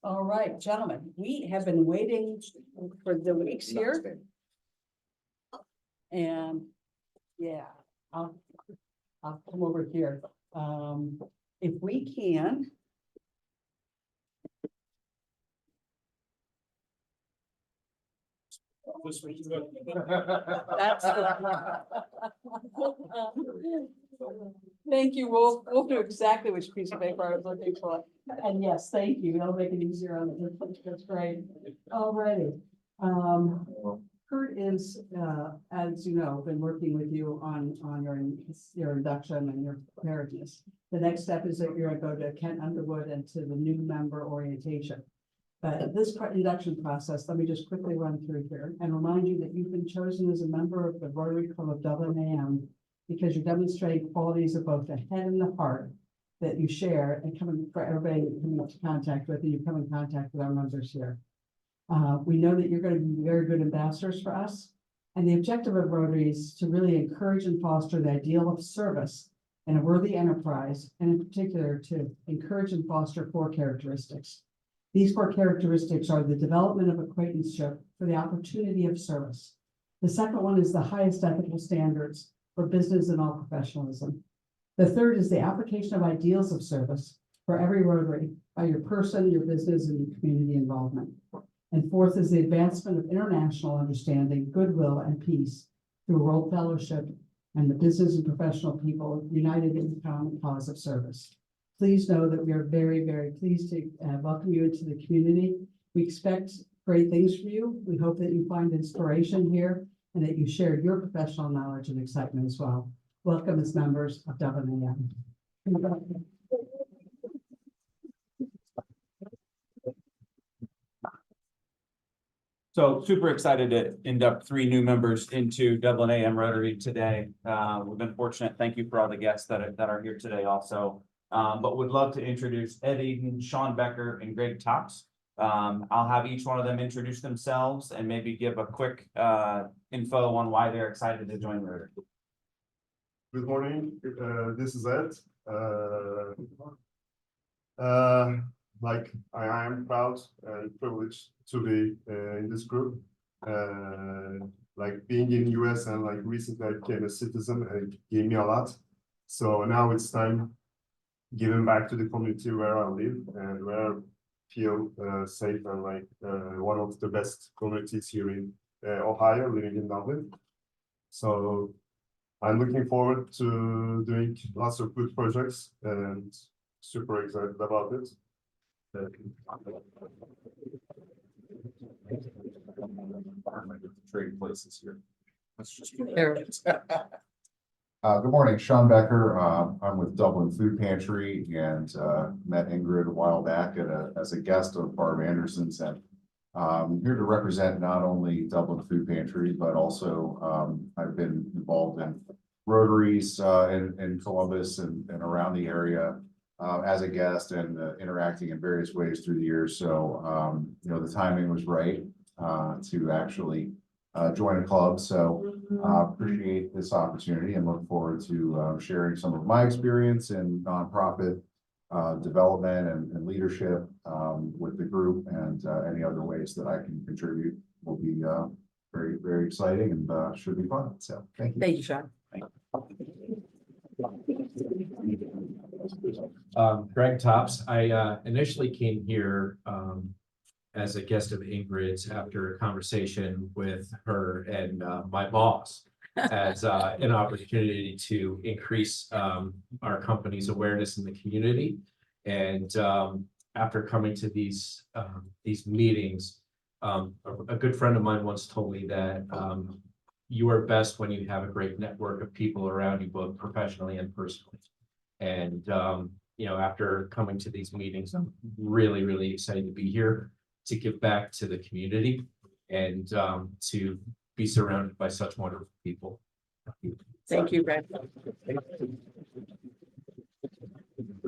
All right, gentlemen, we have been waiting for the weeks here. And yeah, I'll come over here. If we can. That's Thank you. We'll do exactly which piece of paper I was looking for. And yes, thank you. That'll make it easier on the, that's great. Alrighty. Kurt is, as you know, been working with you on your induction and your preparedness. The next step is that you're going to go to Kent Underwood and to the new member orientation. But this induction process, let me just quickly run through here and remind you that you've been chosen as a member of the Rotary Club of Dublin AM because you're demonstrating qualities of both the head and the heart that you share and coming for everybody that you come into contact with, and you come in contact with our members here. We know that you're going to be very good ambassadors for us. And the objective of Rotary is to really encourage and foster the ideal of service and a worthy enterprise, and in particular to encourage and foster 4 characteristics. These 4 characteristics are the development of acquaintanceship for the opportunity of service. The second one is the highest ethical standards for business and all professionalism. The third is the application of ideals of service for every Rotary by your person, your business, and your community involvement. And fourth is the advancement of international understanding, goodwill, and peace through role fellowship and the business and professional people united in the common cause of service. Please know that we are very, very pleased to welcome you into the community. We expect great things from you. We hope that you find inspiration here and that you share your professional knowledge and excitement as well. Welcome as members of Dublin AM. So super excited to induct 3 new members into Dublin AM Rotary today. We've been fortunate. Thank you for all the guests that are here today also. But would love to introduce Ed Eden, Sean Becker, and Greg Tops. I'll have each one of them introduce themselves and maybe give a quick info on why they're excited to join Rotary. Good morning. This is Ed. Like I am proud and privileged to be in this group. Like being in US and like recently I became a citizen and it gave me a lot. So now it's time giving back to the community where I live and where I feel safe and like one of the best communities here in Ohio, living in Dublin. So I'm looking forward to doing lots of good projects and super excited about it. Trading places here. Let's just Good morning, Sean Becker. I'm with Dublin Food Pantry and met Ingrid a while back as a guest of Barb Anderson's, and I'm here to represent not only Dublin Food Pantry, but also I've been involved in Rotaries in Columbus and around the area as a guest and interacting in various ways through the years. So, you know, the timing was right to actually join a club. So appreciate this opportunity and look forward to sharing some of my experience in nonprofit development and leadership with the group, and any other ways that I can contribute will be very, very exciting and should be fun. So thank you. Thank you, Sean. Greg Tops. I initially came here as a guest of Ingrid's after a conversation with her and my boss as an opportunity to increase our company's awareness in the community. And after coming to these meetings, a good friend of mine once told me that you are best when you have a great network of people around you, both professionally and personally. And you know, after coming to these meetings, I'm really, really excited to be here to give back to the community and to be surrounded by such wonderful people. Thank you, Greg.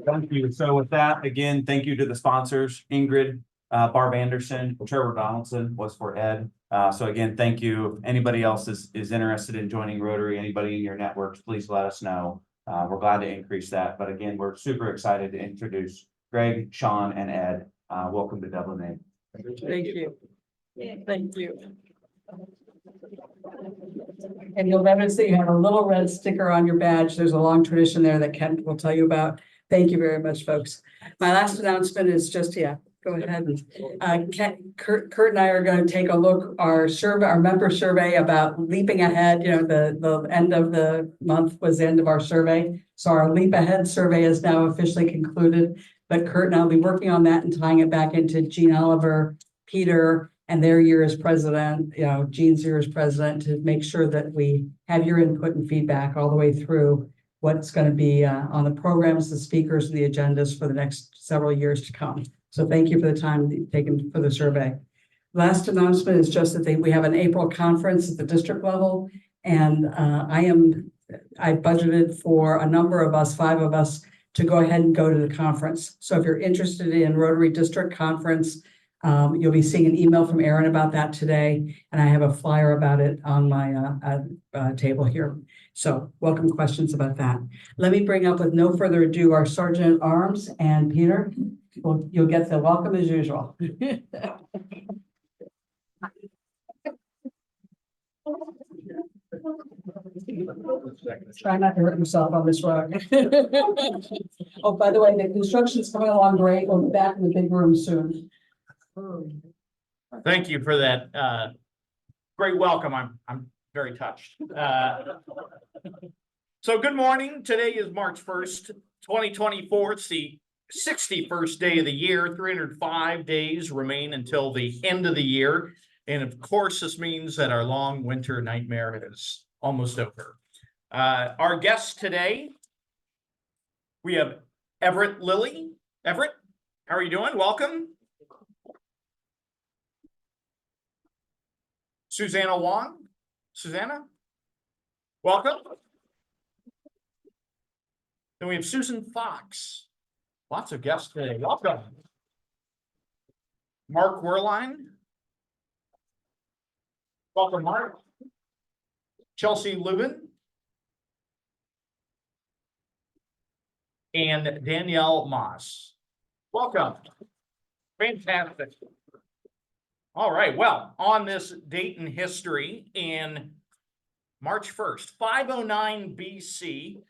Thank you. So with that, again, thank you to the sponsors, Ingrid, Barb Anderson, Trevor Donaldson was for Ed. So again, thank you. If anybody else is interested in joining Rotary, anybody in your networks, please let us know. We're glad to increase that, but again, we're super excited to introduce Greg, Sean, and Ed. Welcome to Dublin A. Thank you. Thank you. And you'll notice that you have a little red sticker on your badge. There's a long tradition there that Kent will tell you about. Thank you very much, folks. My last announcement is just, go ahead. Kurt and I are going to take a look, our member survey about leaping ahead. The end of the month was the end of our survey. So our leap ahead survey is now officially concluded. But Kurt and I will be working on that and tying it back into Jean Oliver, Peter, and their year as president, Jean's year as president, to make sure that we have your input and feedback all the way through what's going to be on the programs, the speakers, and the agendas for the next several years to come. So thank you for the time taken for the survey. Last announcement is just that we have an April conference at the district level, and I budgeted for a number of us, 5 of us, to go ahead and go to the conference. So if you're interested in Rotary District Conference, you'll be seeing an email from Aaron about that today, and I have a flyer about it on my table here. So welcome questions about that. Let me bring up, with no further ado, our Sergeant at Arms, and Peter. You'll get the welcome as usual. Try not to hurt yourself on this rock. Oh, by the way, the construction's coming along great. We'll be back in the big room soon. Thank you for that great welcome. I'm very touched. So good morning. Today is March 1st, 2024. It's the 61st day of the year. 305 days remain until the end of the year. And of course, this means that our long winter nightmare is almost over. Our guests today, we have Everett Lilly. Everett, how are you doing? Welcome. Susanna Wong. Susanna, welcome. Then we have Susan Fox. Lots of guests today. Welcome. Mark Werline. Welcome, Mark. Chelsea Lubin. And Danielle Moss. Welcome. Fantastic. All right, well, on this date in history, in March 1st, 509 BC,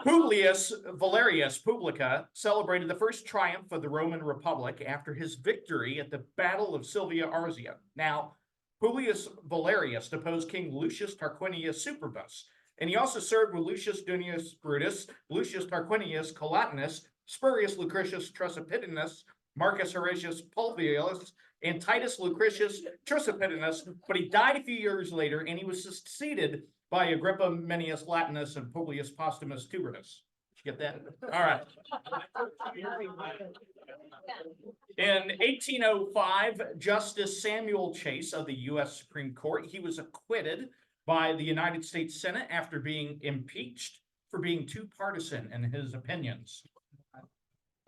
Publius Valerius Publica celebrated the first triumph of the Roman Republic after his victory at the Battle of Silvia Arzia. Now, Publius Valerius deposed King Lucius Tarquinius Superbus, and he also served with Lucius Junius Brutus, Lucius Tarquinius Collatinus, Spurius Lucretius Tresipidinus, Marcus Horatius Pulvius, and Titus Lucretius Tresipidinus, but he died a few years later, and he was succeeded by Agrippa Mennius Latinus and Publius Postumus Tubertus. Did you get that? All right. In 1805, Justice Samuel Chase of the U.S. Supreme Court, he was acquitted by the United States Senate after being impeached for being too partisan in his opinions.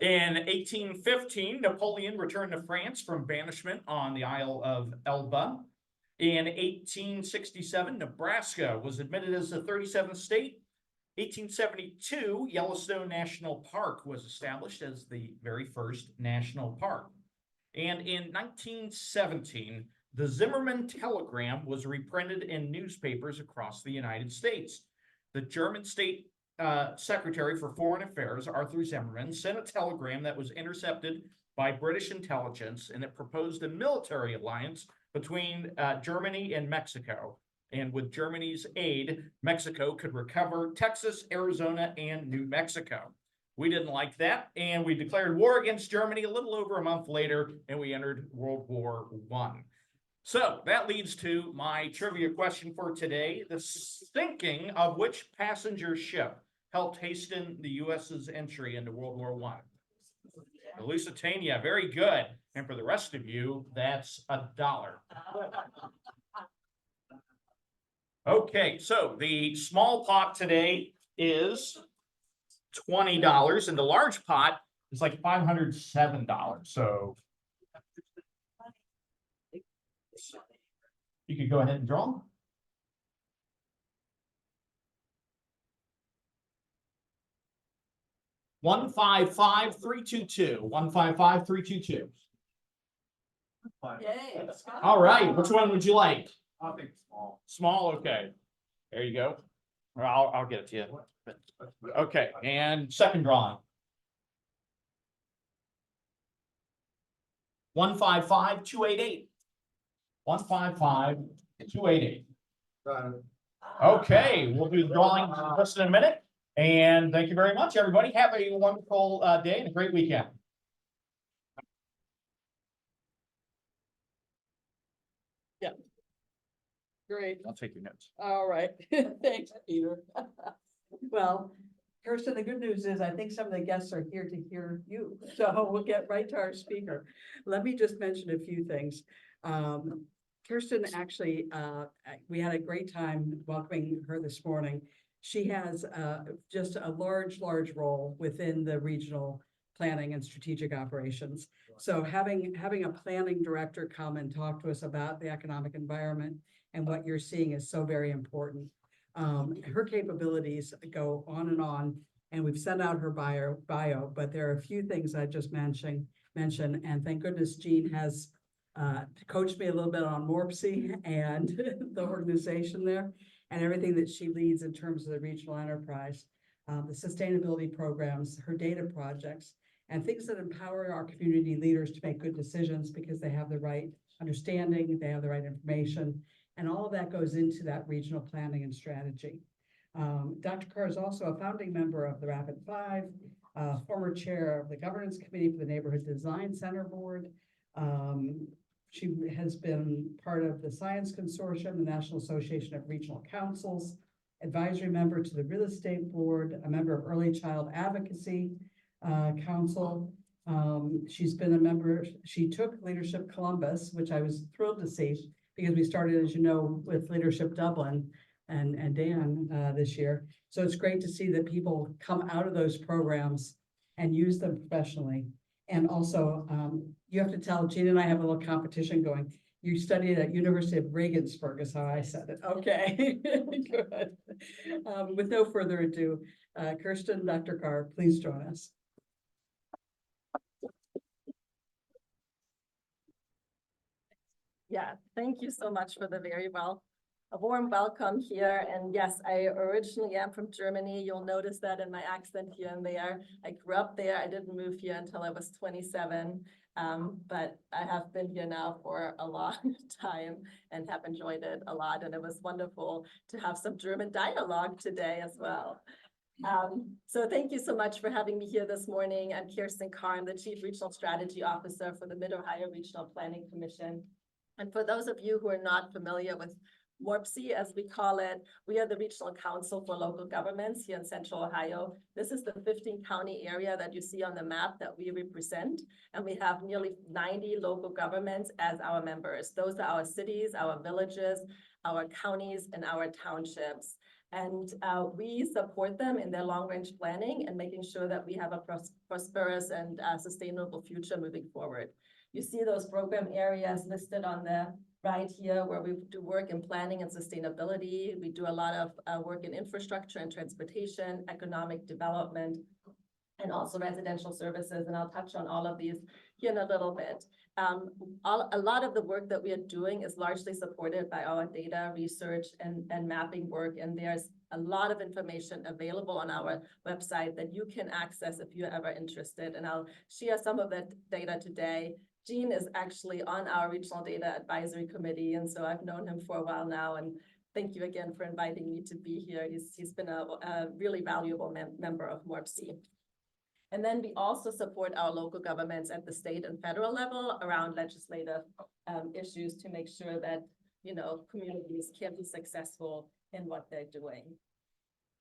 In 1815, Napoleon returned to France from banishment on the Isle of Elba. In 1867, Nebraska was admitted as the 37th state. 1872, Yellowstone National Park was established as the very first national park. And in 1917, the Zimmerman Telegram was reprinted in newspapers across the United States. The German state Secretary for Foreign Affairs, Arthur Zimmerman, sent a telegram that was intercepted by British intelligence, and it proposed a military alliance between Germany and Mexico. And with Germany's aid, Mexico could recover Texas, Arizona, and New Mexico. We didn't like that, and we declared war against Germany a little over a month later, and we entered World War I. So that leads to my trivia question for today. The sinking of which passenger ship helped hasten the U.S.'s entry into World War I? The Lusitania, very good. And for the rest of you, that's $1. Okay, so the small pot today is $20, and the large pot is like $507. So you could go ahead and draw. 155-322, 155-322. Yay. All right, which one would you like? I think small. Small, okay. There you go. Or I'll get it to you. Okay, and second drawing. 155-288. 155-288. Okay, we'll do the drawing just in a minute. And thank you very much, everybody. Have a wonderful day and a great weekend. Great. I'll take your notes. All right. Thanks, Peter. Well, Kirsten, the good news is I think some of the guests are here to hear you. So we'll get right to our speaker. Let me just mention a few things. Kirsten, actually, we had a great time welcoming her this morning. She has just a large role within the regional planning and strategic operations. So having a planning director come and talk to us about the economic environment and what you're seeing is so very important. Her capabilities go on, and we've sent out her bio, but there are a few things I just mention, and thank goodness Jean has coached me a little bit on MORPC and the organization there, and everything that she leads in terms of the regional enterprise, the sustainability programs, her data projects, and things that empower our community leaders to make good decisions because they have the right understanding, they have the right information, and all of that goes into that regional planning and strategy. Dr. Carr is also a founding member of the Rapid Five, former chair of the governance committee for the Neighborhood Design Center Board. She has been part of the Science Consortium, the National Association of Regional Councils, advisory member to the Real Estate Board, a member of Early Child Advocacy Council. She's been a member, she took Leadership Columbus, which I was thrilled to see because we started, as you know, with Leadership Dublin and Dan this year. So it's great to see that people come out of those programs and use them professionally. And also, you have to tell, Gina and I have a little competition going. You studied at University of Regensburg is how I said it. Okay, good. With no further ado, Kerstin, Dr. Carr, please join us. Yeah, thank you so much for the a warm welcome here. And yes, I originally am from Germany. You'll notice that in my accent here and there. I grew up there. I didn't move here until I was 27. But I have been here now for a long time and have enjoyed it a lot. And it was wonderful to have some German dialogue today as well. So thank you so much for having me here this morning. I'm Kerstin Carr. I'm the Chief Regional Strategy Officer for the Mid-Ohio Regional Planning Commission. And for those of you who are not familiar with MORPC, as we call it, we are the Regional Council for Local Governments here in Central Ohio. This is the 15-county area that you see on the map that we represent. And we have nearly 90 local governments as our members. Those are our cities, our villages, our counties, and our townships. And we support them in their long-range planning and making sure that we have a prosperous and sustainable future moving forward. You see those program areas listed on the right here where we do work in planning and sustainability. We do a lot of work in infrastructure and transportation, economic development, and also residential services. And I'll touch on all of these here in a little bit. A lot of the work that we are doing is largely supported by our data research and mapping work. And there's a lot of information available on our website that you can access if you're ever interested. And I'll share some of that data today. Jean is actually on our Regional Data Advisory Committee, and so I've known him for a while now, and thank you again for inviting me to be here. He's been a really valuable member of MORPC. And then we also support our local governments at the state and federal level around legislative issues to make sure that, you know, communities can be successful in what they're doing.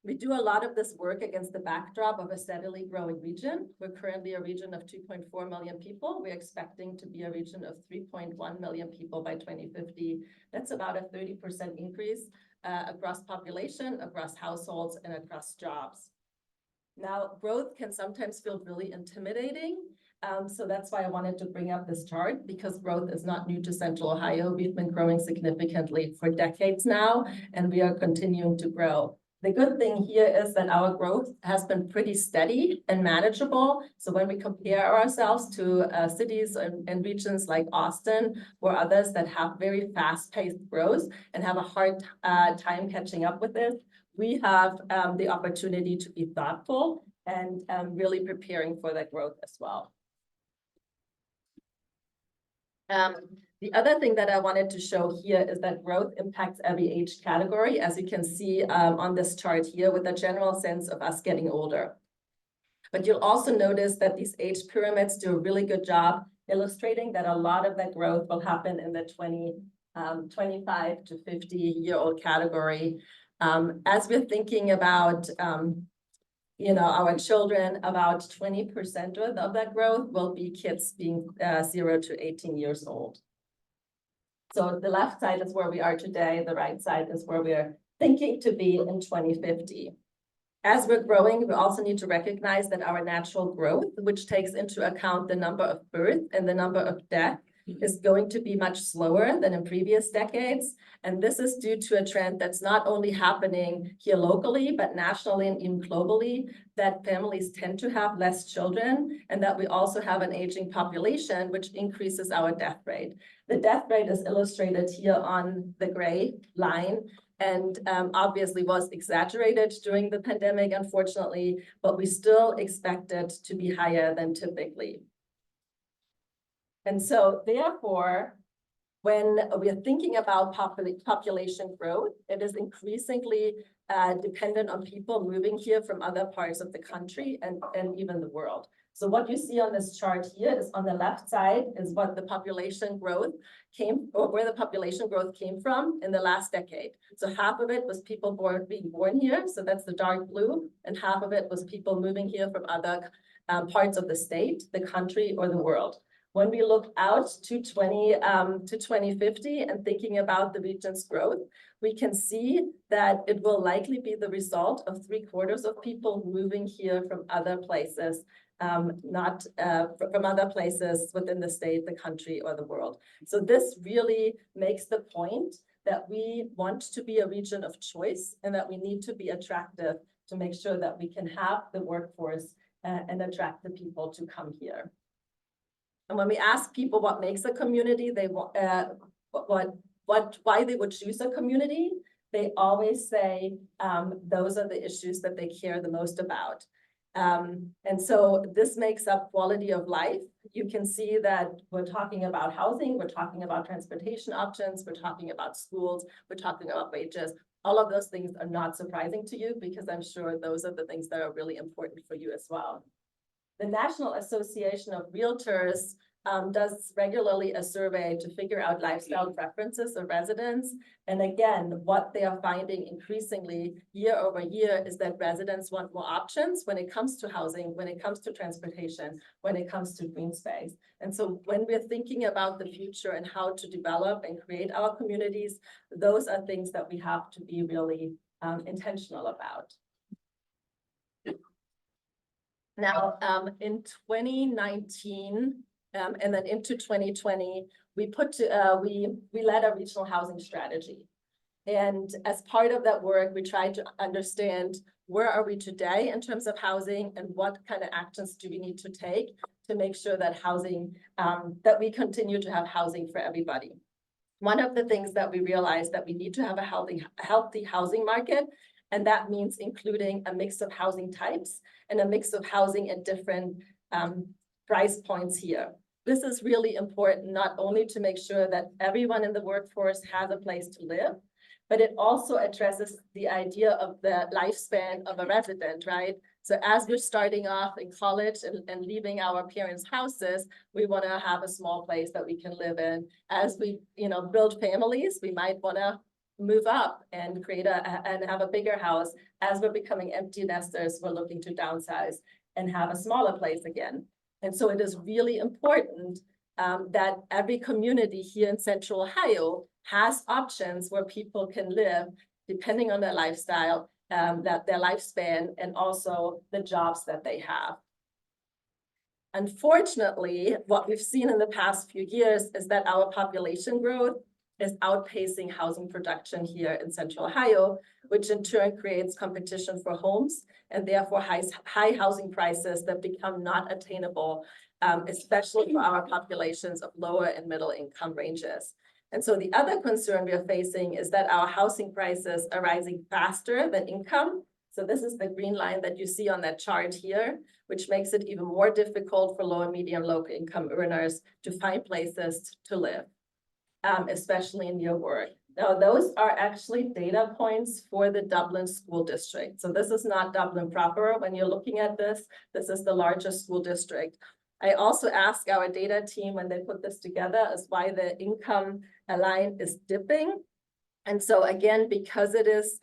We do a lot of this work against the backdrop of a steadily growing region. We're currently a region of 2.4 million people. We're expecting to be a region of 3.1 million people by 2050. That's about a 30% increase across population, across households, and across jobs. Now, growth can sometimes feel really intimidating. So that's why I wanted to bring up this chart, because growth is not new to Central Ohio. We've been growing significantly for decades now, and we are continuing to grow. The good thing here is that our growth has been pretty steady and manageable. So when we compare ourselves to cities and regions like Austin or others that have very fast-paced growth and have a hard time catching up with this, we have the opportunity to be thoughtful and really preparing for that growth as well. The other thing that I wanted to show here is that growth impacts every age category, as you can see on this chart here, with a general sense of us getting older. But you'll also notice that these age pyramids do a really good job illustrating that a lot of that growth will happen in the 25 to 50-year-old category. As we're thinking about our children, about 20% of that growth will be kids being 0 to 18 years old. So the left side is where we are today. The right side is where we're thinking to be in 2050. As we're growing, we also need to recognize that our natural growth, which takes into account the number of births and the number of deaths, is going to be much slower than in previous decades. And this is due to a trend that's not only happening here locally, but nationally and even globally, that families tend to have less children, and that we also have an aging population, which increases our death rate. The death rate is illustrated here on the gray line, and obviously was exaggerated during the pandemic, unfortunately, but we still expect it to be higher than typically. And so therefore, when we're thinking about population growth, it is increasingly dependent on people moving here from other parts of the country and even the world. So what you see on this chart here is on the left side is what the population growth where the population growth came from in the last decade. So half of it was people being born here, so that's the dark blue, and half of it was people moving here from other parts of the state, the country, or the world. When we look out to 2050 and thinking about the region's growth, we can see that it will likely be the result of 3/4 of people moving here from other places, not from other places within the state, the country, or the world. So this really makes the point that we want to be a region of choice and that we need to be attractive to make sure that we can have the workforce and attract the people to come here. And when we ask people what makes a community, they why they would choose a community, they always say those are the issues that they care the most about. And so this makes up quality of life. You can see that we're talking about housing, we're talking about transportation options, we're talking about schools, we're talking about wages. All of those things are not surprising to you because I'm sure those are the things that are really important for you as well. The National Association of Realtors does regularly a survey to figure out lifestyle preferences of residents. And again, what they are finding increasingly year over year is that residents want more options when it comes to housing, when it comes to transportation, when it comes to green space. And so when we're thinking about the future and how to develop and create our communities, those are things that we have to be really intentional about. Now, in 2019, and then into 2020, we led a regional housing strategy. And as part of that work, we tried to understand where are we today in terms of housing and what kind of actions do we need to take to make sure that that we continue to have housing for everybody. One of the things that we realized that we need to have a healthy housing market, and that means including a mix of housing types and a mix of housing at different price points here. This is really important, not only to make sure that everyone in the workforce has a place to live, but it also addresses the idea of the lifespan of a resident, right? So as we're starting off in college and leaving our parents' houses, we want to have a small place that we can live in. As we, build families, we might want to move up and create and have a bigger house. As we're becoming empty nesters, we're looking to downsize and have a smaller place again. And so it is really important that every community here in Central Ohio has options where people can live depending on their lifestyle, that their lifespan, and also the jobs that they have. Unfortunately, what we've seen in the past few years is that our population growth is outpacing housing production here in Central Ohio, which in turn creates competition for homes and therefore high housing prices that become not attainable, especially for our populations of lower and middle income ranges. And so the other concern we are facing is that our housing prices are rising faster than income. So this is the green line that you see on that chart here, which makes it even more difficult for low and medium low income earners to find places to live, especially in your work. Now, those are actually data points for the Dublin School District. So this is not Dublin proper. When you're looking at this, this is the largest school district. I also asked our data team when they put this together as why the income line is dipping. And so again, because it is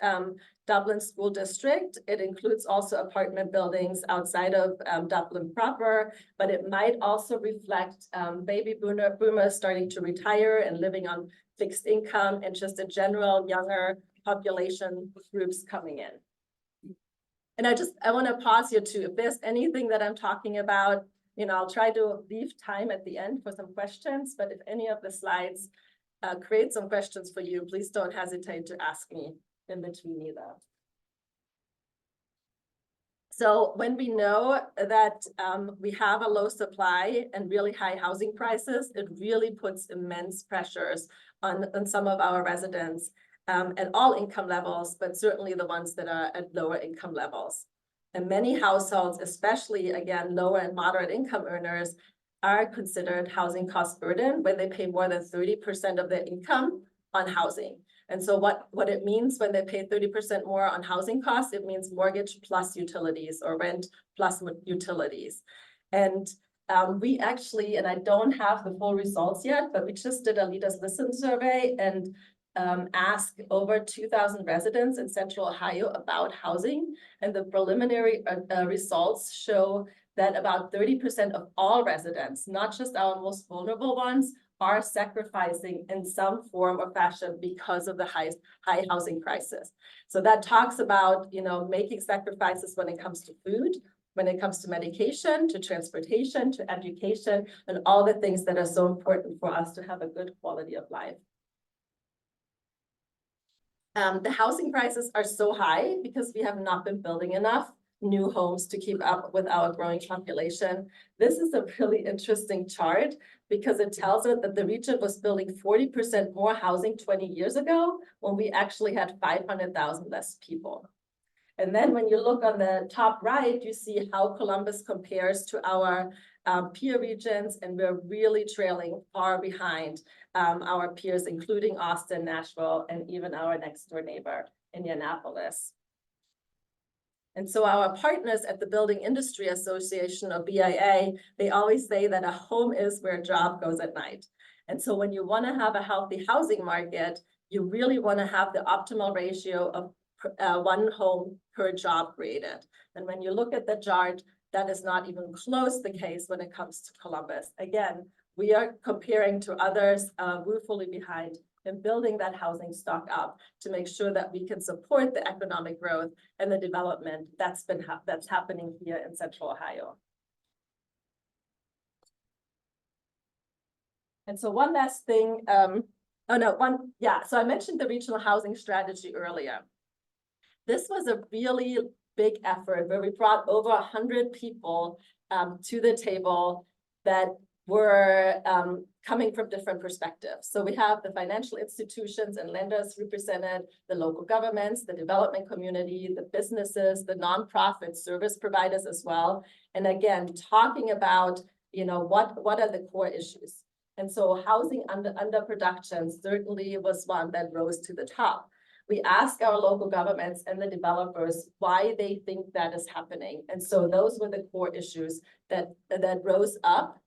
Dublin School District, it includes also apartment buildings outside of Dublin proper, but it might also reflect baby boomers starting to retire and living on fixed income and just in general younger population groups coming in. And I want to pause here too. If there's anything that I'm talking about, I'll try to leave time at the end for some questions, but if any of the slides create some questions for you, please don't hesitate to ask me in between either. So when we know that we have a low supply and really high housing prices, it really puts immense pressures on some of our residents at all income levels, but certainly the ones that are at lower income levels. And many households, especially again, lower and moderate income earners, are considered housing cost burden when they pay more than 30% of their income on housing. And so what it means when they pay 30% more on housing costs, it means mortgage plus utilities or rent plus utilities. And we actually, and I don't have the full results yet, but we just did a Leaders Listen survey and asked over 2,000 residents in Central Ohio about housing. And the preliminary results show that about 30% of all residents, not just our most vulnerable ones, are sacrificing in some form or fashion because of the high housing crisis. So that talks about, making sacrifices when it comes to food, when it comes to medication, to transportation, to education, and all the things that are so important for us to have a good quality of life. The housing prices are so high because we have not been building enough new homes to keep up with our growing population. This is a really interesting chart because it tells us that the region was building 40% more housing 20 years ago when we actually had 500,000 less people. And then when you look on the top right, you see how Columbus compares to our peer regions, and we're really trailing far behind our peers, including Austin, Nashville, and even our next door neighbor, Indianapolis. And so our partners at the Building Industry Association, or BIA, they always say that a home is where a job goes at night. And so when you want to have a healthy housing market, you really want to have the optimal ratio of one home per job created. And when you look at the chart, that is not even close the case when it comes to Columbus. Again, we are comparing to others woefully behind in building that housing stock up to make sure that we can support the economic growth and the development that's happening here in Central Ohio. And so one last thing, so I mentioned the regional housing strategy earlier. This was a really big effort where we brought over 100 people to the table that were coming from different perspectives. So we have the financial institutions and lenders represented, the local governments, the development community, the businesses, the nonprofit service providers as well. And again, talking about, what are the core issues? And so housing underproduction certainly was one that rose to the top. We asked our local governments and the developers why they think that is happening. And so those were the core issues that rose up.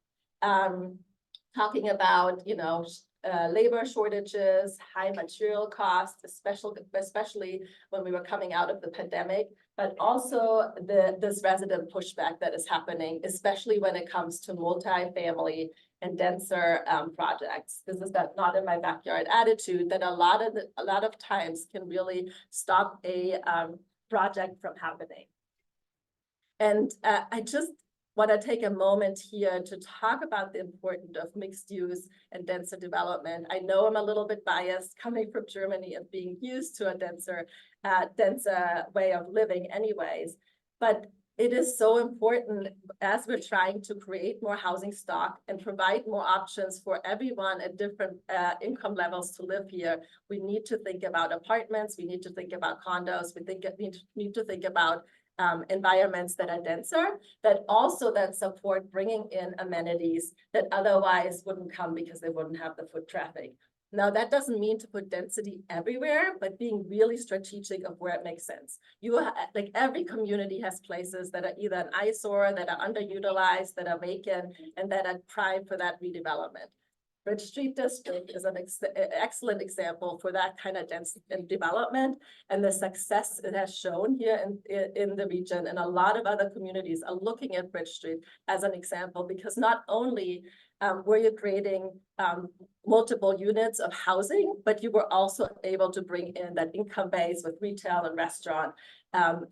Talking about, labor shortages, high material costs, especially when we were coming out of the pandemic, but also this resident pushback that is happening, especially when it comes to multifamily and denser projects. This is that not in my backyard attitude that a lot of times can really stop a project from happening. And want to take a moment here to talk about the importance of mixed use and denser development. I know I'm a little bit biased coming from Germany and being used to a denser way of living anyways, but it is so important as we're trying to create more housing stock and provide more options for everyone at different income levels to live here. We need to think about apartments. We need to think about condos. We need to think about environments that are denser, that also then support bringing in amenities that otherwise wouldn't come because they wouldn't have the foot traffic. Now, that doesn't mean to put density everywhere, but being really strategic of where it makes sense. Like every community has places that are either an eyesore, that are underutilized, that are vacant, and that are prime for that redevelopment. Bridge Street District is an excellent example for that kind of dense development and the success it has shown here in the region. And a lot of other communities are looking at Bridge Street as an example, because not only were you creating multiple units of housing, but you were also able to bring in that income base with retail and restaurant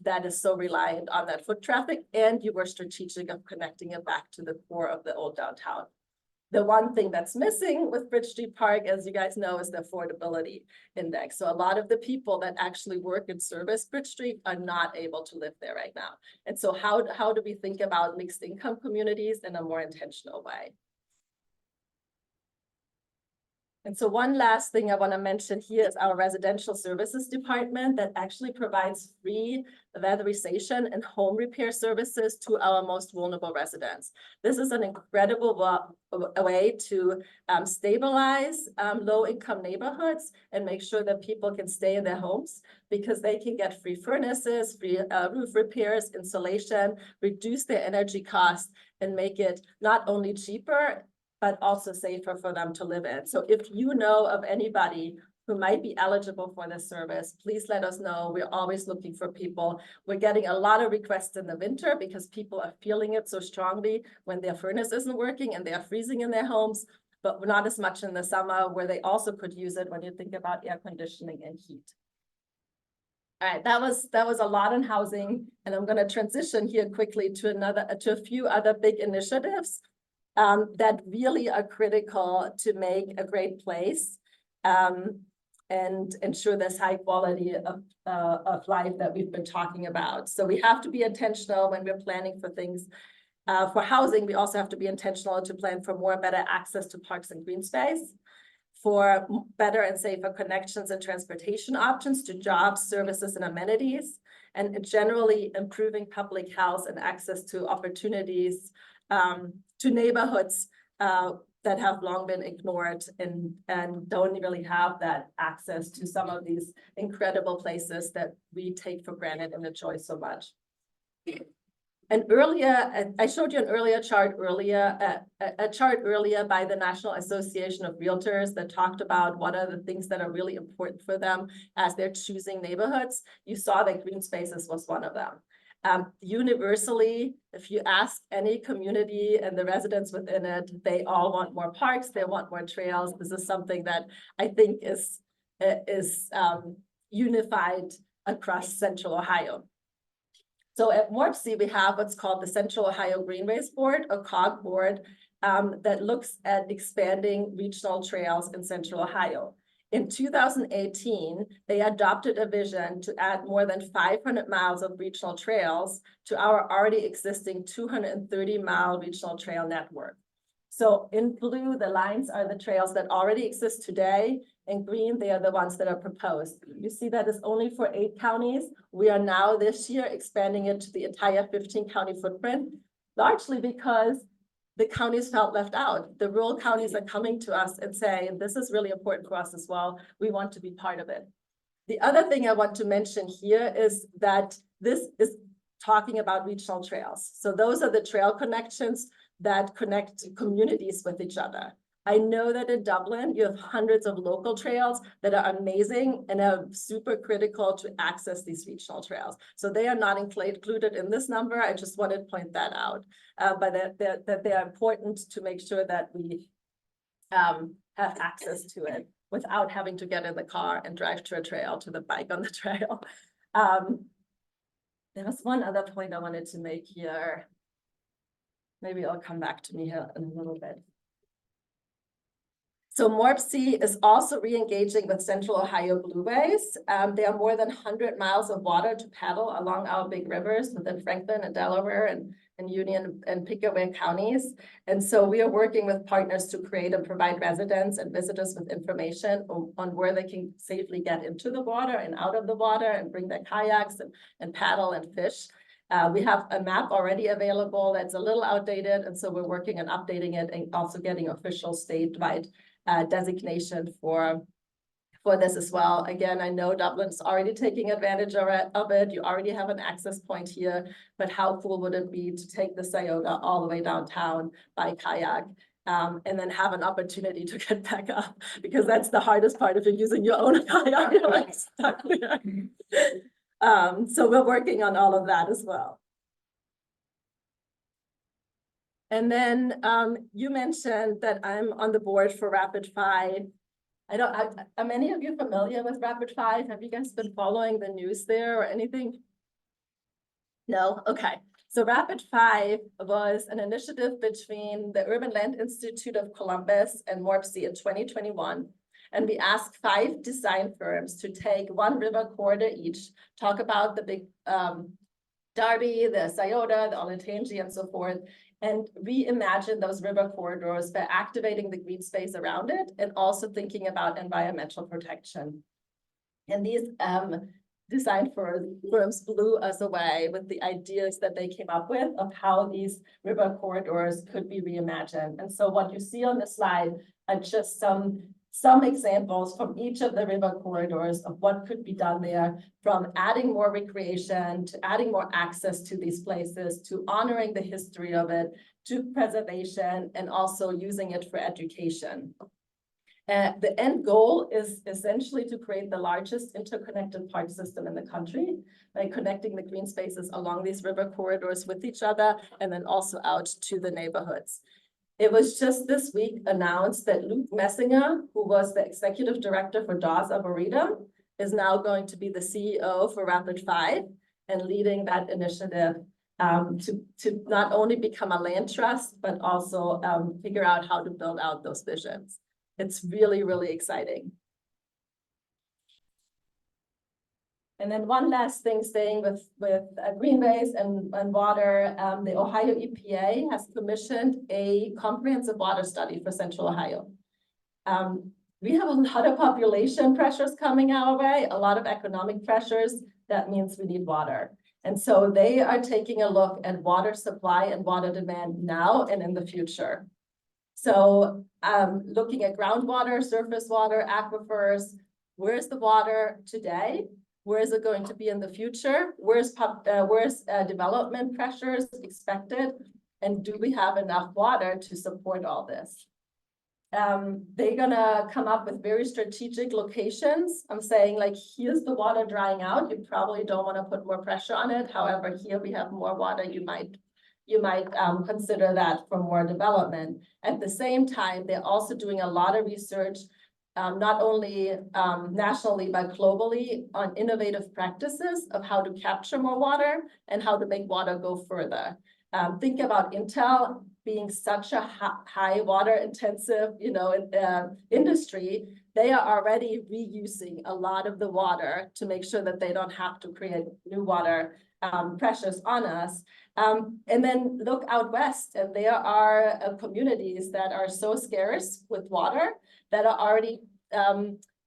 that is so reliant on that foot traffic, and you were strategic of connecting it back to the core of the old downtown. The one thing that's missing with Bridge Street Park, as you guys know, is the affordability index. So a lot of the people that actually work and service Bridge Street are not able to live there right now. And so how do we think about mixed income communities in a more intentional way? And so one last thing I want to mention here is our residential services department that actually provides free weatherization and home repair services to our most vulnerable residents. This is an incredible way to stabilize low-income neighborhoods and make sure that people can stay in their homes, because they can get free furnaces, free roof repairs, insulation, reduce their energy costs, and make it not only cheaper, but also safer for them to live in. So if you know of anybody who might be eligible for this service, please let us know. We're always looking for people. We're getting a lot of requests in the winter because people are feeling it so strongly when their furnace isn't working and they are freezing in their homes, but not as much in the summer, where they also could use it when you think about air conditioning and heat. All right, that was a lot on housing, and I'm going to transition here quickly to a few other big initiatives that really are critical to make a great place and ensure this high quality of life that we've been talking about. So we have to be intentional when we're planning for things. For housing, we also have to be intentional to plan for more and better access to parks and green space, for better and safer connections and transportation options to jobs, services, and amenities, and generally improving public health and access to opportunities to neighborhoods that have long been ignored and don't really have that access to some of these incredible places that we take for granted and enjoy so much. And earlier, I showed you an earlier chart a chart earlier by the National Association of Realtors that talked about what are the things that are really important for them as they're choosing neighborhoods. You saw that green spaces was one of them. Universally, if you ask any community and the residents within it, they all want more parks, they want more trails. This is something that I think is unified across Central Ohio. So at MORPC, we have what's called the Central Ohio Greenways Board, or COG board, that looks at expanding regional trails in Central Ohio. In 2018, they adopted a vision to add more than 500 miles of regional trails to our already existing 230-mile regional trail network. So in blue, the lines are the trails that already exist today. In green, they are the ones that are proposed. You see that is only for 8 counties. We are now this year expanding it to the entire 15-county footprint, largely because the counties felt left out. The rural counties are coming to us and saying, this is really important for us as well. We want to be part of it. The other thing I want to mention here is that this is talking about regional trails. So those are the trail connections that connect communities with each other. I know that in Dublin, you have hundreds of local trails that are amazing and are super critical to access these regional trails. So they are not included in this number. I just wanted to point that out, but that they are important to make sure that we have access to it without having to get in the car and drive to a trail, to the bike on the trail. There was one other point I wanted to make here. Maybe it'll come back to me here in a little bit. So MORPC is also re-engaging with Central Ohio Blueways. There are more than 100 miles of water to paddle along our big rivers within Franklin and Delaware and Union and Pickaway counties. And so we are working with partners to create and provide residents and visitors with information on where they can safely get into the water and out of the water and bring their kayaks and paddle and fish. We have a map already available that's a little outdated, and so we're working on updating it and also getting official statewide designation for this as well. Again, I know Dublin's already taking advantage of it. You already have an access point here, but how cool would it be to take the Scioto all the way downtown by kayak? And then have an opportunity to get back up, because that's the hardest part if you're using your own kayak. You're like stuck there. So we're working on all of that as well. And then you mentioned that I'm on the board for Rapid 5. Are many of you familiar with Rapid 5? Have you guys been following the news there or anything? No? Okay. So Rapid 5 was an initiative between the Urban Land Institute of Columbus and MORPC in 2021. And we asked 5 design firms to take one river corridor each, talk about the big Darby, the Scioto, the Olentangy, and so forth, and reimagine those river corridors by activating the green space around it and also thinking about environmental protection. And these design firms blew us away with the ideas that they came up with of how these river corridors could be reimagined. And so what you see on the slide are just some examples from each of the river corridors of what could be done there, from adding more recreation to adding more access to these places, to honoring the history of it, to preservation, and also using it for education. The end goal is essentially to create the largest interconnected park system in the country by connecting the green spaces along these river corridors with each other and then also out to the neighborhoods. It was just this week announced that Luke Messinger, who was the executive director for Dawes Arboretum, is now going to be the CEO for Rapid 5 and leading that initiative to not only become a land trust, but also figure out how to build out those visions. It's really, really exciting. And then one last thing, staying with greenways and water, the Ohio EPA has commissioned a comprehensive water study for Central Ohio. We have a lot of population pressures coming our way, a lot of economic pressures. That means we need water. And so they are taking a look at water supply and water demand now and in the future. So looking at groundwater, surface water, aquifers, where's the water today? Where is it going to be in the future? Where's development pressures expected? And do we have enough water to support all this? They're gonna come up with very strategic locations. I'm saying, like, here's the water drying out. You probably don't want to put more pressure on it. However, here we have more water. You might consider that for more development. At the same time, they're also doing a lot of research, not only nationally, but globally, on innovative practices of how to capture more water and how to make water go further. Think about Intel being such a high water intensive, industry. They are already reusing a lot of the water to make sure that they don't have to create new water pressures on us. And then look out west, and there are communities that are so scarce with water that are already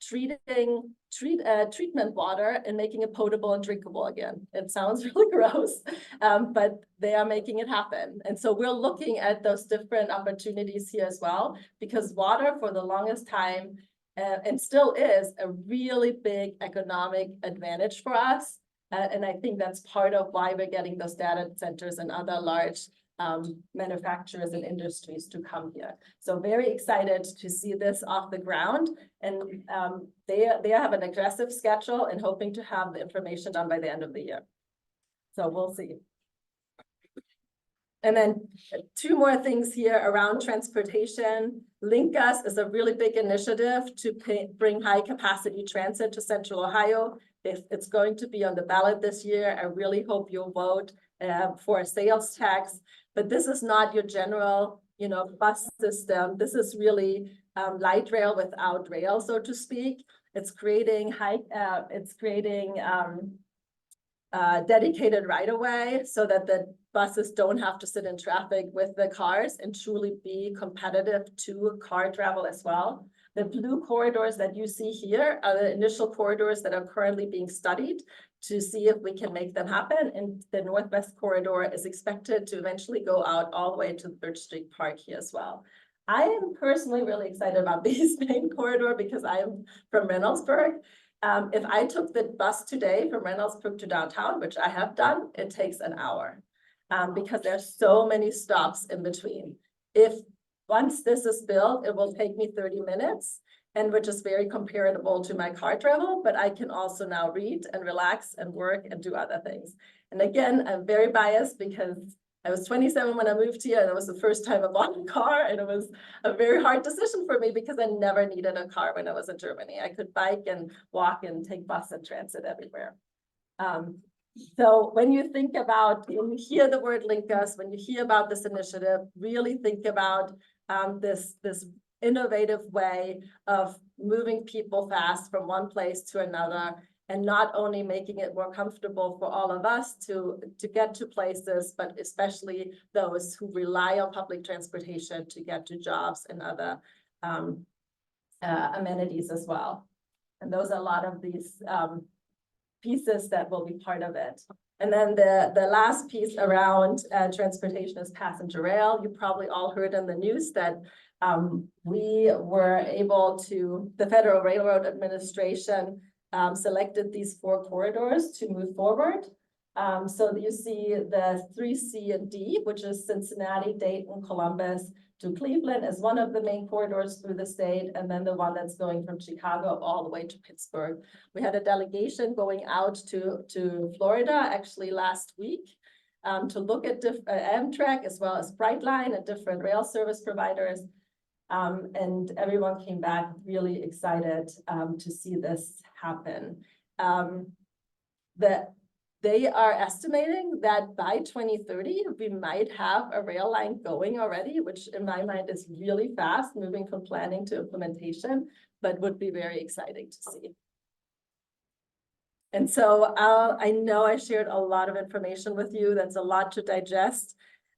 treatment water and making it potable and drinkable again. It sounds really gross, but they are making it happen. And so we're looking at those different opportunities here as well, because water for the longest time and still is a really big economic advantage for us. And I think that's part of why we're getting those data centers and other large manufacturers and industries to come here. So very excited to see this off the ground. And they have an aggressive schedule and hoping to have the information done by the end of the year. So we'll see. And then 2 more things here around transportation. Link Us is a really big initiative to bring high capacity transit to Central Ohio. It's going to be on the ballot this year. I really hope you'll vote for a sales tax, but this is not your general, bus system. This is really light rail without rail, so to speak. It's creating dedicated right of way so that the buses don't have to sit in traffic with the cars and truly be competitive to car travel as well. The blue corridors that you see here are the initial corridors that are currently being studied to see if we can make them happen. And the Northwest Corridor is expected to eventually go out all the way to Third Street Park here as well. I am personally really excited about the East Main Corridor because I am from Reynoldsburg. If I took the bus today from Reynoldsburg to downtown, which I have done, it takes an hour because there's so many stops in between. Once this is built, it will take me 30 minutes, and which is very comparable to my car travel, but I can also now read and relax and work and do other things. And again, I'm very biased because I was 27 when I moved here, and it was the first time I bought a car, and it was a very hard decision for me because I never needed a car when I was in Germany. I could bike and walk and take bus and transit everywhere. So when you hear the word Link Us, when you hear about this initiative, really think about this innovative way of moving people fast from one place to another, and not only making it more comfortable for all of us to get to places, but especially those who rely on public transportation to get to jobs and other amenities as well. And those are a lot of these pieces that will be part of it. And then the last piece around transportation is passenger rail. You probably all heard in the news that we were able to, the Federal Railroad Administration selected these 4 corridors to move forward. So you see the 3C and D, which is Cincinnati, Dayton, Columbus to Cleveland as one of the main corridors through the state, and then the one that's going from Chicago all the way to Pittsburgh. We had a delegation going out to Florida actually last week to look at Amtrak as well as Brightline and different rail service providers. And everyone came back really excited to see this happen. They are estimating that by 2030, we might have a rail line going already, which in my mind is really fast, moving from planning to implementation, but would be very exciting to see. And so I know I shared a lot of information with you. That's a lot to digest.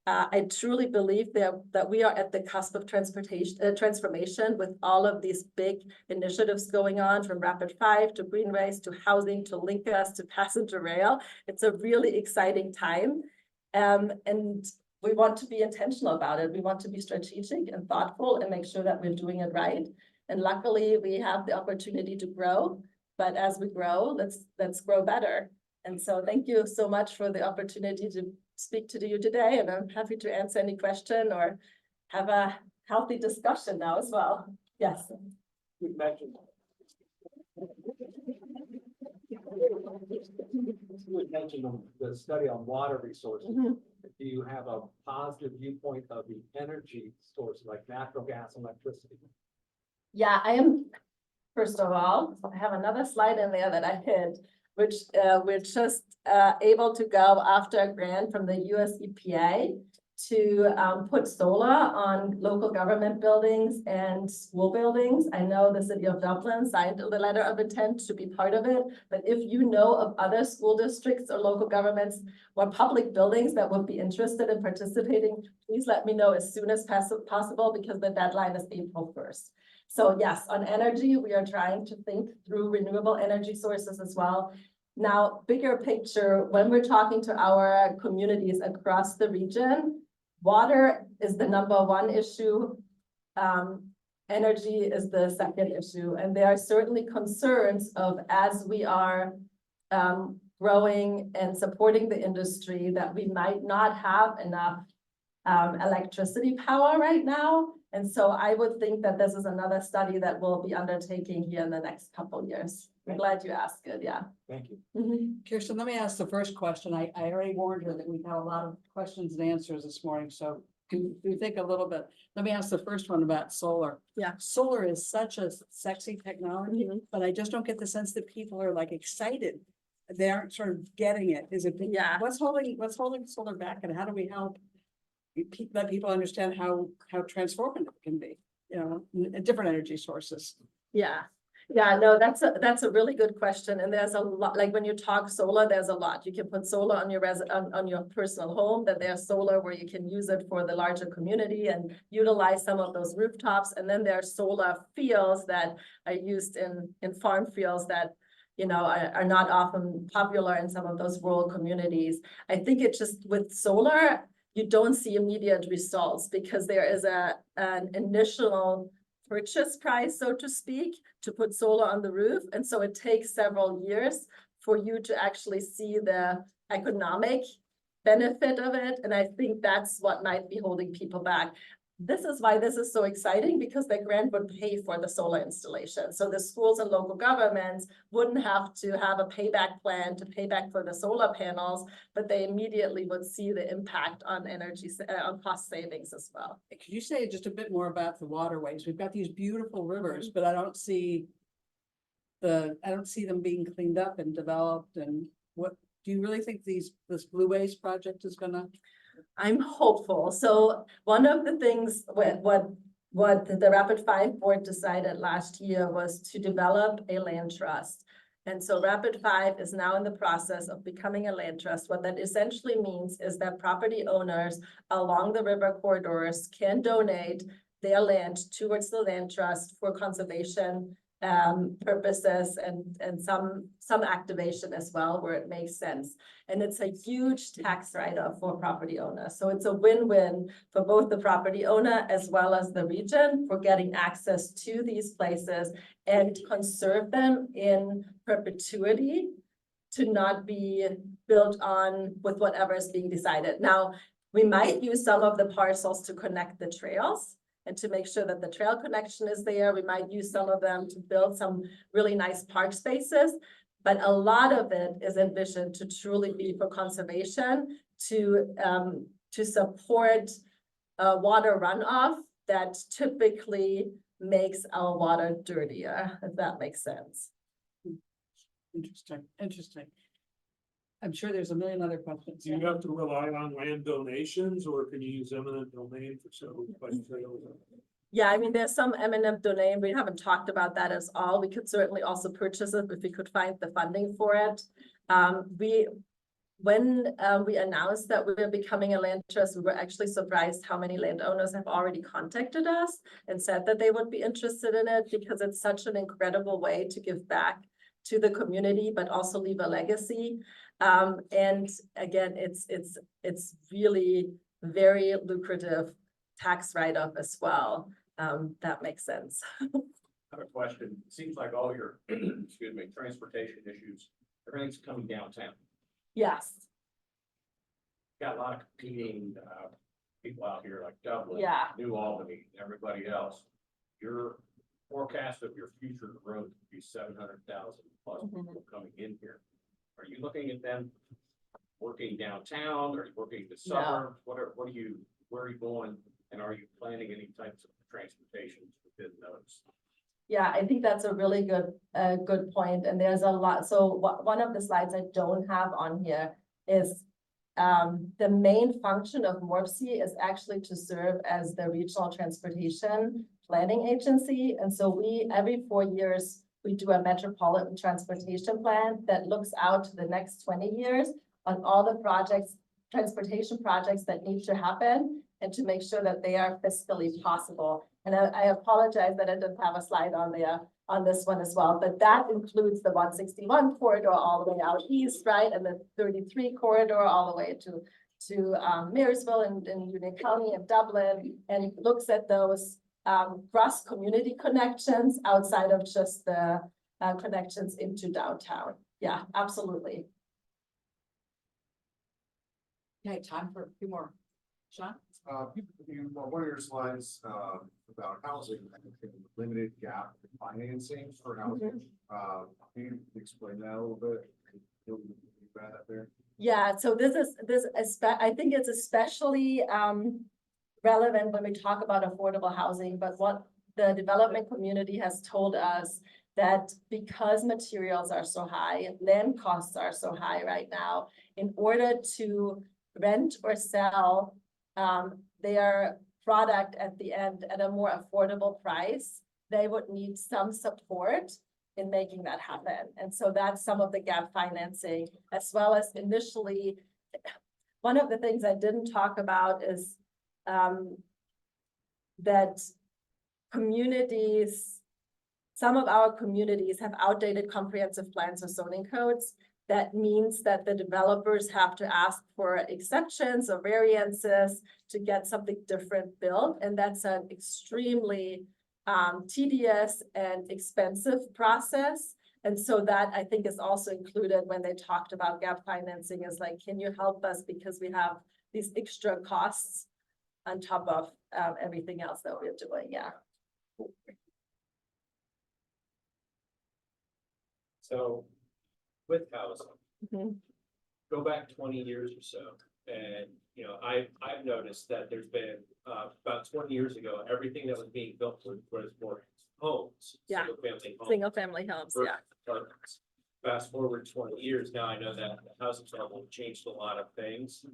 I truly believe that we are at the cusp of transformation with all of these big initiatives going on, from Rapid 5 to Greenways to housing to Link Us to passenger rail. It's a really exciting time. And we want to be intentional about it. We want to be strategic and thoughtful and make sure that we're doing it right. And luckily, we have the opportunity to grow. But as we grow, let's grow better. And so thank you so much for the opportunity to speak to you today, and I'm happy to answer any question or have a healthy discussion now as well. Yes. You mentioned the study on water resources. Mm-hmm. Do you have a positive viewpoint of the energy source like natural gas and electricity? Yeah, I am. First of all, I have another slide in there that I hid, which we're just able to go after a grant from the US EPA to put solar on local government buildings and school buildings. I know the city of Dublin signed the letter of intent to be part of it, but if you know of other school districts or local governments or public buildings that would be interested in participating, please let me know as soon as possible, because the deadline is April 1st. So yes, on energy, we are trying to think through renewable energy sources as well. Now, bigger picture, when we're talking to our communities across the region, water is the #1 issue. Energy is the second issue. And there are certainly concerns of, as we are growing and supporting the industry, that we might not have enough electricity power right now. And so I would think that this is another study that we'll be undertaking here in the next couple of years. I'm glad you asked it, yeah. Thank you. Kirsten, let me ask the first question. I already warned her that we've had a lot of questions and answers this morning, so can you think a little bit? Let me ask the first one about solar. Yeah. Solar is such a sexy technology, but I just don't get the sense that people are like excited they aren't sort of getting it. Is it? Yeah. What's holding solar back, and how do we help let people understand how transformative it can be, you know, different energy sources? Yeah, yeah, no, that's a really good question. And there's a lot, like when you talk solar, there's a lot. You can put solar on your on your personal home, then there's solar where you can use it for the larger community and utilize some of those rooftops. And then there are solar fields that are used in farm fields that, you know, are not often popular in some of those rural communities. I think it just with solar, you don't see immediate results because there is an initial purchase price, so to speak, to put solar on the roof. And so it takes several years for you to actually see the economic benefit of it. And I think that's what might be holding people back. This is why this is so exciting, because the grant would pay for the solar installation. So the schools and local governments wouldn't have to have a payback plan to pay back for the solar panels, but they immediately would see the impact on energy, on cost savings as well. Could you say just a bit more about the waterways? We've got these beautiful rivers, but I don't see them being cleaned up and developed. And what, do you really think this Blue Ways project is gonna? I'm hopeful. So one of the things what the Rapid 5 board decided last year was to develop a land trust. And so Rapid 5 is now in the process of becoming a land trust. What that essentially means is that property owners along the river corridors can donate their land towards the land trust for conservation purposes and some activation as well where it makes sense. And it's a huge tax write-off for property owners. So it's a win-win for both the property owner as well as the region for getting access to these places and conserve them in perpetuity to not be built on with whatever is being decided. Now, we might use some of the parcels to connect the trails and to make sure that the trail connection is there. We might use some of them to build some really nice park spaces, but a lot of it is envisioned to truly be for conservation, to support water runoff that typically makes our water dirtier, if that makes sense. Interesting. I'm sure there's a million other questions. Do you have to rely on land donations, or can you use eminent domain for so like trails? Yeah, I mean, there's some eminent domain. We haven't talked about that as all. We could certainly also purchase it if we could find the funding for it. When we announced that we were becoming a land trust, we were actually surprised how many landowners have already contacted us and said that they would be interested in it because it's such an incredible way to give back to the community, but also leave a legacy. And again, it's really very lucrative tax write-off as well. That makes sense. I have a question. It seems like all your, excuse me, transportation issues, everything's coming downtown. Yes. Got a lot of competing people out here like Dublin, Yeah. New Albany, everybody else. Your forecast of your future growth would be 700,000 plus people coming in here. Are you looking at them working downtown? Are you working the suburbs? Where are you going? And are you planning any types of transportation within those? Yeah, I think that's a really good point. And there's a lot. So one of the slides I don't have on here is the main function of MORPC is actually to serve as the regional transportation planning agency. And so we, every 4 years, we do a metropolitan transportation plan that looks out to the next 20 years on all the projects, transportation projects that need to happen and to make sure that they are fiscally possible. And I apologize that I didn't have a slide on there on this one as well, but that includes the 161 corridor all the way out east, right? And the 33 corridor all the way to Marysville and Union County and Dublin, and looks at those cross community connections outside of just the connections into downtown. Yeah, absolutely. Okay, time for a few more. Sean? One of your slides, about housing, limited gap in financing for housing. Can you explain that a little bit? There? Yeah, so this I think it's especially relevant when we talk about affordable housing, but what the development community has told us that because materials are so high, land costs are so high right now, in order to rent or sell their product at the end at a more affordable price, they would need some support in making that happen. And so that's some of the gap financing, as well as initially, one of the things I didn't talk about is that communities, some of our communities have outdated comprehensive plans or zoning codes. That means that the developers have to ask for exceptions or variances to get something different built. And that's an extremely tedious and expensive process. And so that I think is also included when they talked about gap financing, is like, can you help us because we have these extra costs on top of everything else that we're doing, yeah. So with housing, Mhm. go back 20 years or so. And, you know, I've noticed that there's been, about 20 years ago, everything that was being built was more homes. Yeah. Single-family homes. Single family homes, versus yeah. apartments. Fast forward 20 years, now I know that the housing bubble changed a lot of things.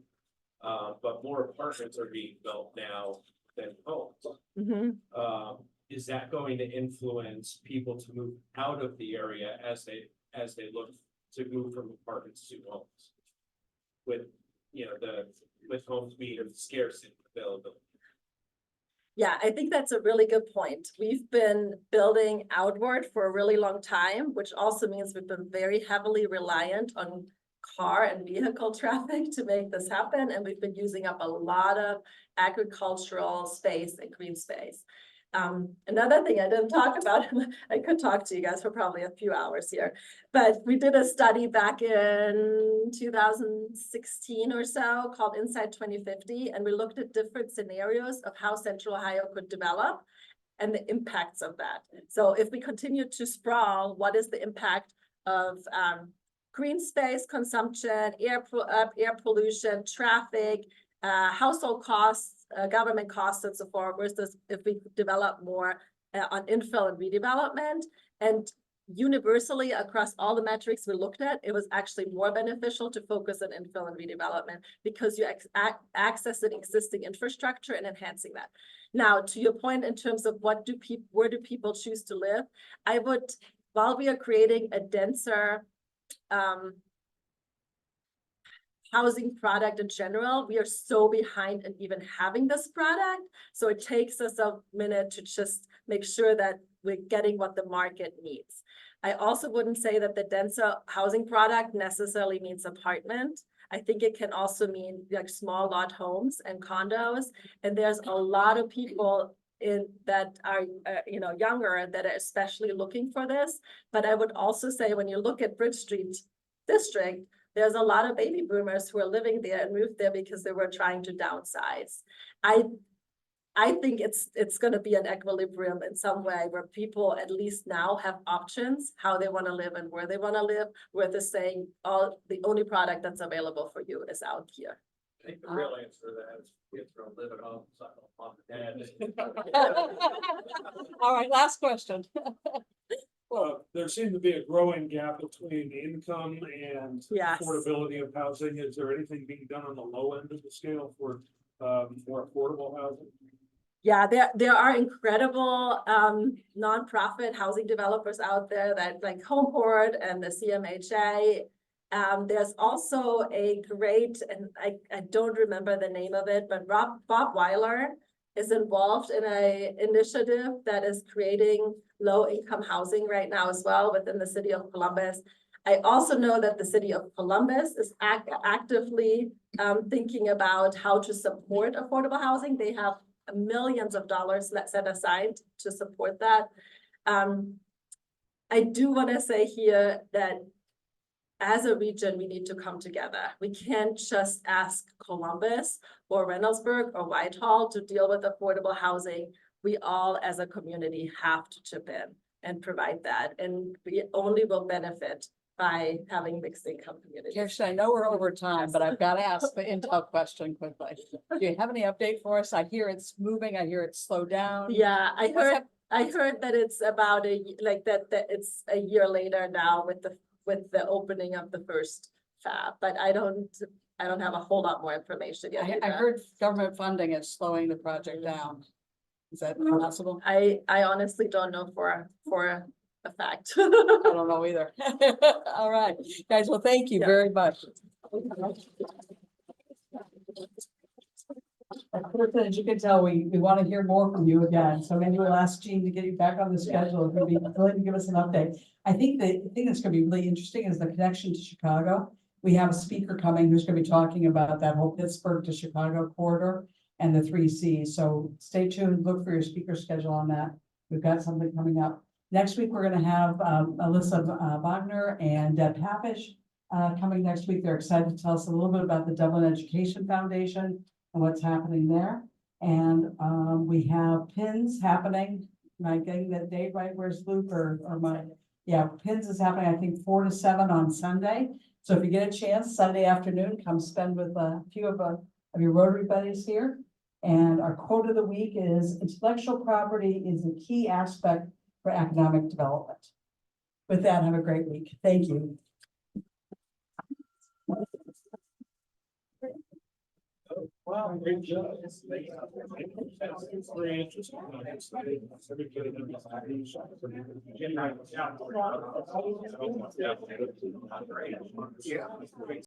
But more apartments are being built now than homes. Mhm. Is that going to influence people to move out of the area as they look to move from apartments to homes? With, you know, with homes being of scarcity availability. Yeah, I think that's a really good point. We've been building outward for a really long time, which also means we've been very heavily reliant on car and vehicle traffic to make this happen. And we've been using up a lot of agricultural space and green space. Another thing I didn't talk about, I could talk to you guys for probably a few hours here, but we did a study back in 2016 or so called Inside 2050, and we looked at different scenarios of how Central Ohio could develop and the impacts of that. So if we continue to sprawl, what is the impact of green space consumption, air pollution, traffic, household costs, government costs, and so forth, versus if we develop more on infill and redevelopment. And universally across all the metrics we looked at, it was actually more beneficial to focus on infill and redevelopment because you access an existing infrastructure and enhancing that. Now, to your point in terms of where do people choose to live, I would, while we are creating a denser housing product in general, we are so behind in even having this product. So it takes us a minute to just make sure that we're getting what the market needs. I also wouldn't say that the denser housing product necessarily means apartment. I think it can also mean like small lot homes and condos. And there's a lot of people that are younger that are especially looking for this. But I would also say when you look at Bridge Street District, there's a lot of baby boomers who are living there and moved there because they were trying to downsize. I think it's going to be an equilibrium in some way where people at least now have options how they want to live and where they want to live, versus saying the only product that's available for you is out here. I think the real answer to that is kids are gonna live at home, so mom and dad. All right, last question. Well, there seemed to be a growing gap between income and Yes. affordability of housing. Is there anything being done on the low end of the scale for more affordable housing? Yeah, there are incredible nonprofit housing developers out there that like Homeport and the CMHA. There's also a great, and I don't remember the name of it, but Bob Weiler is involved in an initiative that is creating low-income housing right now as well within the city of Columbus. I also know that the city of Columbus is actively thinking about how to support affordable housing. They have millions of dollars set aside to support that. I do want to say here that as a region, we need to come together. We can't just ask Columbus or Reynoldsburg or Whitehall to deal with affordable housing. We all as a community have to chip in and provide that. And we only will benefit by having mixed income communities. Kerstin, I know we're over time, but I've got to ask the Intel question quickly. Do you have any update for us? I hear it's moving. I hear it's slowed down. Yeah, I heard I heard that it's about like that it's a year later now with the opening of the first fab, but I don't have a whole lot more information yet. I heard government funding is slowing the project down. Is that possible? I honestly don't know for a fact. I don't know either. All right, guys, well, thank you Yeah. very much. Kerstin, as you can tell, we want to hear more from you again, so maybe we'll ask Jean to get you back on the schedule, if you'd be willing to give us an update. I think the thing that's gonna be really interesting is the connection to Chicago. We have a speaker coming who's gonna be talking about that whole Pittsburgh to Chicago corridor and the 3Cs, so stay tuned, look for your speaker schedule on that. We've got something coming up. Next week, we're gonna have Alyssa Wagner and Deb Papish coming next week. They're excited to tell us a little bit about the Dublin Education Foundation and what's happening there. And we have pins happening. Am I getting that date right? Where's Luke or my? Yeah, pins is happening, I think 4 to 7 on Sunday. So if you get a chance, Sunday afternoon, come spend with a few of your Rotary buddies here. And our quote of the week is intellectual property is a key aspect for economic development. With that, have a great week. Thank you. Wow, great job. Very interesting. Yeah.